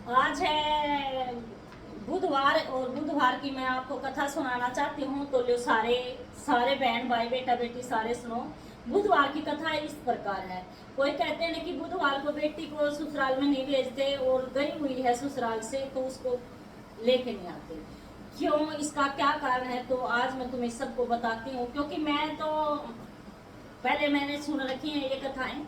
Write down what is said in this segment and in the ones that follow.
आज है बुधवार और बुधवार की मैं आपको कथा सुनाना चाहती हूँ। तो लो सारे सारे बहन भाई बेटा बेटी सारे सुनो। बुधवार की कथा इस प्रकार है। कोई कहते हैं कि बुधवार को बेटी को ससुराल में नहीं भेजते और गई हुई है ससुराल से तो उसको लेके नहीं आते। क्यों, इसका क्या कारण है, तो आज मैं तुम्हें सबको बताती हूँ। क्योंकि मैं तो पहले मैंने सुन रखी है ये कथाएं।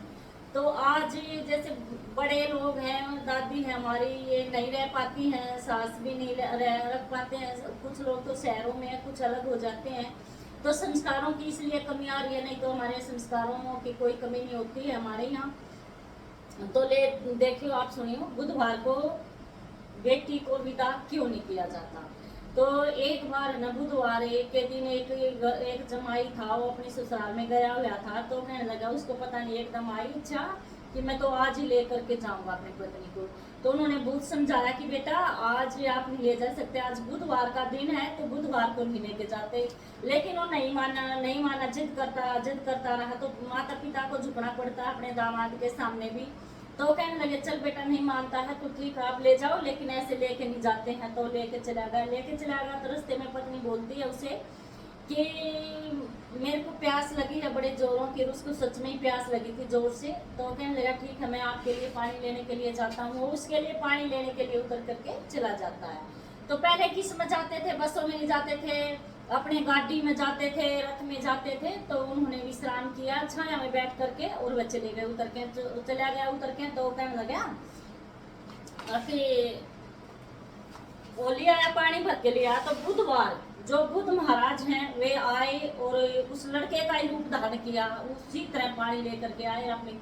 तो आज जैसे बड़े लोग हैं, दादी है हमारी, ये नहीं रह पाती हैं, सास भी नहीं रख पाते हैं। कुछ लोग तो शहरों में है, कुछ अलग हो जाते हैं। तो संस्कारों की इसलिए कमी आ रही है, नहीं तो हमारे संस्कारों की कोई कमी नहीं होती है हमारे यहाँ। तो ले देखियो, आप सुनियो, बुधवार को बेटी को विदा क्यों नहीं किया जाता। तो एक बार न बुधवार के दिन एक जमाई था, वो अपने ससुराल में गया हुआ था। तो कहने लगा, उसको पता नहीं एकदम आई इच्छा कि मैं तो आज ही लेकर के जाऊंगा अपनी पत्नी को। तो उन्होंने बहुत समझाया कि बेटा आज आप नहीं ले जा सकते, आज बुधवार का दिन है, तो बुधवार को नहीं लेके जाते। लेकिन वो नहीं माना, जिद करता रहा। तो माता पिता को झुकना पड़ता अपने दामाद के सामने भी। तो कहने लगे, चल बेटा नहीं मानता है तो ठीक है, आप ले जाओ, लेकिन ऐसे लेके नहीं जाते हैं। तो लेके चला गया। तो रास्ते में पत्नी बोलती है उसे कि मेरे को प्यास लगी है बड़े जोरों की। उसको सच में ही प्यास लगी थी जोर से। तो कहने लगा, ठीक है, मैं आपके लिए पानी लेने के लिए जाता हूँ। वो उसके लिए पानी लेने के लिए उतर करके चला जाता है। तो पहले किस में जाते थे, बसों में नहीं जाते थे, अपने गाड़ी में जाते थे, रथ में जाते थे। तो उन्होंने विश्राम किया छाया में बैठ करके, और वह चले गए उतर के। चला गया उतर के। तो कहने लगा, फिर वो लिया पानी भर के लिया। तो बुधवार जो बुध महाराज हैं वे आए और उस लड़के का ही रूप धारण किया, उसी तरह पानी लेकर के आए। अपनी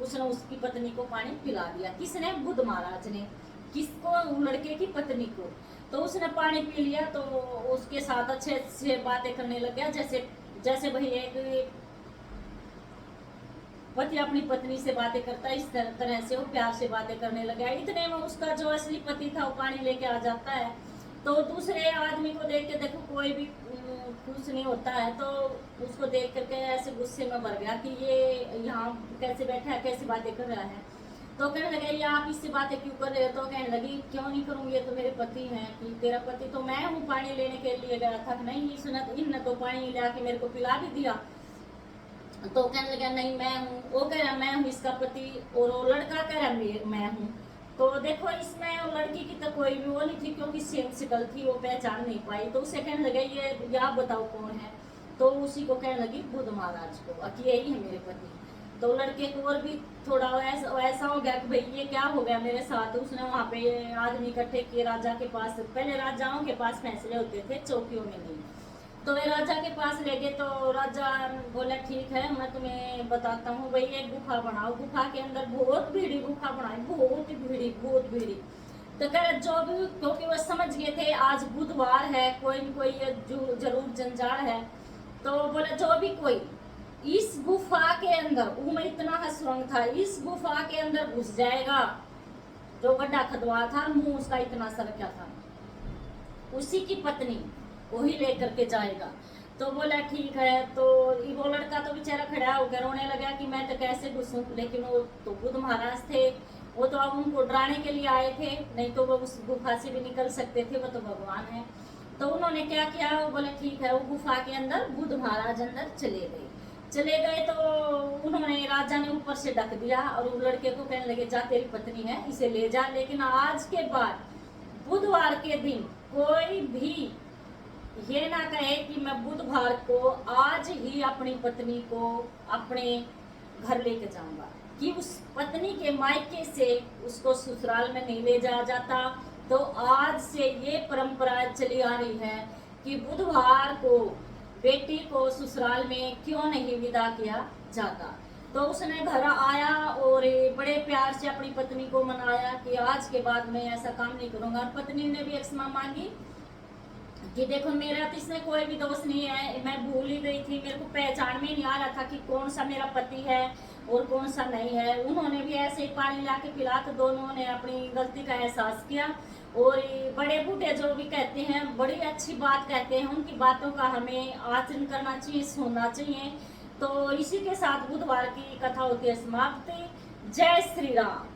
उसने उसकी पत्नी को पानी पिला दिया। किसने? बुध महाराज ने। किसको? लड़के की पत्नी को। तो उसने पानी पी लिया। तो उसके साथ अच्छे से बातें करने लग गया, जैसे जैसे भाई एक पति अपनी पत्नी से बातें करता है, इस तरह से वो प्यार से बातें करने लगा। इतने में उसका जो असली पति था वो पानी लेके आ जाता है। तो दूसरे आदमी को देख के, देखो कोई भी खुश नहीं होता है, तो उसको देख करके ऐसे गुस्से में भर गया कि ये यहाँ कैसे बैठा है, कैसे बातें कर रहा है। तो कहने लगे, ये आप इससे बातें क्यों कर रहे हो? तो कहने लगी, क्यों नहीं करूँ, ये तो मेरे पति हैं। कि तेरा पति? तो मैं हूँ, पानी लेने के लिए गया था। नहीं, इनने तो पानी ला के मेरे को पिला भी दिया। तो कहने लगा, नहीं मैं हूँ। वो कह रहा मैं हूँ इसका पति, और वो लड़का कह रहा मैं हूँ। तो देखो, इसमें लड़की की तो कोई भी वो नहीं थी, क्योंकि सेम शिकल थी, वो पहचान नहीं पाई। तो उसे कहने लगे, ये आप बताओ कौन है? तो उसी को कहने लगी, बुध महाराज को, कि यही है मेरे पति। तो लड़के को और भी थोड़ा ऐसा हो गया कि भाई ये क्या हो गया मेरे साथ। उसने वहाँ पे आदमी इकट्ठे किए राजा के पास। पहले राजाओं के पास फैसले होते थे, चौकियों में नहीं। तो वे राजा के पास ले गए। तो राजा बोला, ठीक है, मैं तुम्हें बताता हूँ भाई, एक गुफा बनाओ। गुफा के अंदर बहुत भीड़ी गुफा बनाई, बहुत भीड़ी। तो कह जो भी, क्योंकि वो समझ गए थे आज बुधवार है, कोई न कोई जरूर जंजाल है। तो बोला, जो भी कोई इस गुफा के अंदर, में इतना सुरंग था, इस गुफा के अंदर घुस जाएगा, जो गड्ढा खदवा था, मुंह उसका इतना सरका था, उसी की पत्नी वही लेकर के जाएगा। तो बोला, ठीक है। तो वो लड़का तो बेचारा खड़ा होकर रोने लगा कि मैं तो कैसे घुसूं। लेकिन वो तो बुध महाराज थे, वो तो अब उनको डराने के लिए आए थे, नहीं तो वो उस गुफा से भी निकल सकते थे, वो तो भगवान है। तो उन्होंने क्या किया, वो बोले, ठीक है। वो गुफा के अंदर बुध महाराज अंदर चले गए। तो उन्होंने, राजा ने ऊपर से ढक दिया, और वो लड़के को कहने लगे, जा तेरी पत्नी है, इसे ले जा। लेकिन आज के बाद बुधवार के दिन कोई भी ये ना कहे कि मैं बुधवार को आज ही अपनी पत्नी को अपने घर लेके जाऊंगा, कि उस पत्नी के मायके से उसको ससुराल में नहीं ले जाया जाता। तो आज से ये परंपरा चली आ रही है कि बुधवार को बेटी को ससुराल में क्यों नहीं विदा किया जाता। तो उसने घर आया और बड़े प्यार से अपनी पत्नी को मनाया कि आज के बाद मैं ऐसा काम नहीं करूंगा। और पत्नी ने भी क्षमा मांगी कि देखो, मेरा तो इसमें कोई भी दोष नहीं है, मैं भूल ही गई थी, मेरे को पहचान में नहीं आ रहा था कि कौन सा मेरा पति है और कौन सा नहीं है। उन्होंने भी ऐसे ही पानी ला के पिला, तो दोनों ने अपनी गलती का एहसास किया। और बड़े बूढ़े जो भी कहते हैं, बड़ी अच्छी बात कहते हैं, उनकी बातों का हमें आचरण करना चाहिए, सुनना चाहिए। तो इसी के साथ बुधवार की कथा होती है समाप्ति। जय श्री राम।